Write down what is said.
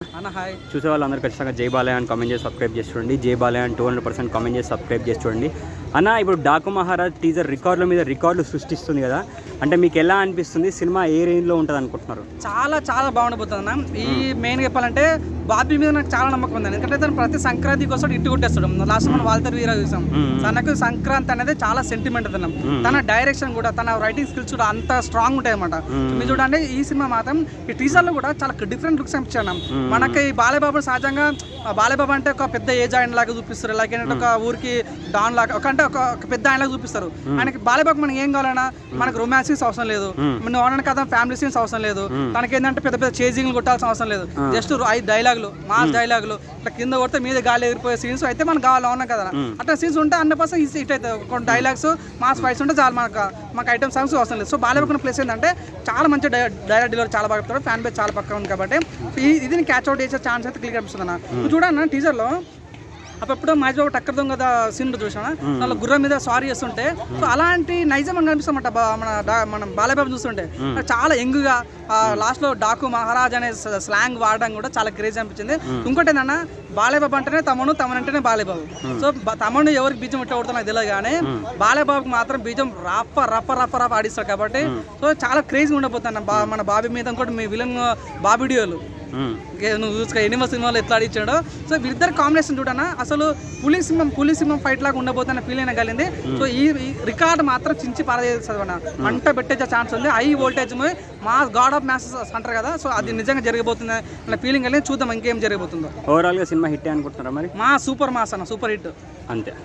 అన్న హాయ్. చూసే వాళ్ళందరూ ఖచ్చితంగా జై బాలయ్య అని కామెంట్ చేసి సబ్స్క్రైబ్ చేసి చూడండి. జై బాలయ్య అని 200% కామెంట్ చేసి సబ్స్క్రైబ్ చేసి చూడండి. అన్న ఇప్పుడు డాకు మహారాజ్ టీజర్ రికార్డుల మీద రికార్డులు సృష్టిస్తుంది కదా, అంటే మీకు ఎలా అనిపిస్తుంది? సినిమా ఏ రేంజ్లో ఉంటుంది అనుకుంటున్నారు? చాలా చాలా బాగుండిపోతుంది అన్న. ఈ మెయిన్ చెప్పాలంటే బాబీ మీద నాకు చాలా నమ్మకం ఉంది. ఎందుకంటే తను ప్రతి సంక్రాంతికి వస్తాడు, ఇట్టు కొట్టేస్తాడు. లాస్ట్ మనం వాల్తర్ వీరా చూసాం. తనకు సంక్రాంతి అనేది చాలా సెంటిమెంట్ అతను. తన డైరెక్షన్ కూడా, తన రైటింగ్ స్కిల్స్ కూడా అంత స్ట్రాంగ్ ఉంటాయి అనమాట. మీరు చూడండి ఈ సినిమా మాత్రం ఈ టీజర్లో కూడా చాలా డిఫరెంట్ లుక్స్ అనిపించాను. మనకి ఈ బాలయ్యబాబు సహజంగా బాలయ్యబాబు అంటే ఒక పెద్ద ఏజ్ ఆయన లాగా చూపిస్తారు, లైక్ ఏంటంటే ఒక ఊరికి డాన్ లాగా ఒక పెద్ద ఆయన లాగా చూపిస్తారు. ఆయనకి బాలయ్యబాబు మనకి ఏం కావాలన్నా, మనకు రొమాన్స్ సీన్స్ అవసరం లేదు, నువ్వు అన్న కదా ఫ్యామిలీ సీన్స్ అవసరం లేదు, తనకి ఏంటంటే పెద్ద పెద్ద చేజింగ్లు కొట్టాల్సిన అవసరం లేదు. జస్ట్ 5 డైలాగులు, మాస్ డైలాగులు, ఇట్లా కింద కొడితే మీద గాలి ఎగిరిపోయే సీన్స్ అయితే మనకు కావాలి ఉన్నాం కదా. అట్లా సీన్స్ ఉంటే 100% ఈజీ హిట్ అవుతుంది. కొన్ని డైలాగ్స్ మాస్ ఫైట్స్ ఉంటే చాలు, మాకు ఐటమ్ సాంగ్స్ అవసరం లేదు. సో బాలయ్యబాబు ప్లేస్ ఏంటంటే చాలా మంచి డైలాగ్ డెలివరీ చాలా బాగా చెప్తాడు. ఫ్యాన్ బేస్ చాలా పక్కన ఉంది కాబట్టి ఇది క్యాచ్ అవుట్ చేసే ఛాన్స్ అయితే క్లియర్ అనిపిస్తుంది అన్న. నువ్వు చూడన్న టీజర్లో అప్పుడు మహేష్ బాబు టక్కర్ దొంగ సీన్ చూసాను, వాళ్ళ గుర్రం మీద సారీ చేస్తుంటే, సో అలాంటి నైజం అని కనిపిస్తామంట మన బాలయ్యబాబు చూస్తుంటే. చాలా యంగ్గా లాస్ట్లో డాకు మహారాజ్ అనే స్లాంగ్ వాడడం కూడా చాలా క్రేజ్ అనిపించింది. ఇంకోటి ఏంటన్నా, బాలయ్యబాబు అంటేనే తమను అంటేనే బాలయ్యబాబు. సో తమను ఎవరికి బీజం ఇట్లా కొడుతున్నా తెలియదు, కానీ బాలయ్యబాబుకి మాత్రం బీజం రఫ ఆడిస్తాడు కాబట్టి సో చాలా క్రేజ్గా ఉండబోతున్నా మన బాబీ మీద. ఇంకోటి మీ విలన్ బాబీడియోలు నువ్వు చూసుకో ఎనిమ సినిమాలో ఎట్లా ఆడిచ్చాడో. సో వీళ్ళిద్దరు కాంబినేషన్ చూడన్నా అసలు పులి సింహం ఫైట్ లాగా ఉండబోతున్న ఫీల్ కలిగింది. సో ఈ రికార్డ్ మాత్రం చించి పారదేస్తుంది అన్న. మంట పెట్టే ఛాన్స్ ఉంది. హై వోల్టేజ్ మా గాడ్ ఆఫ్ మ్యాసెస్ అంటారు కదా, సో అది నిజంగా జరగబోతుంది అన్న ఫీలింగ్ కలిగింది. చూద్దాం ఇంకేం జరగబోతుందో. ఓవరాల్గా సినిమా హిట్ అనుకుంటున్నారా మరి? సూపర్ మాస్ అన్న, సూపర్ హిట్ అంతే.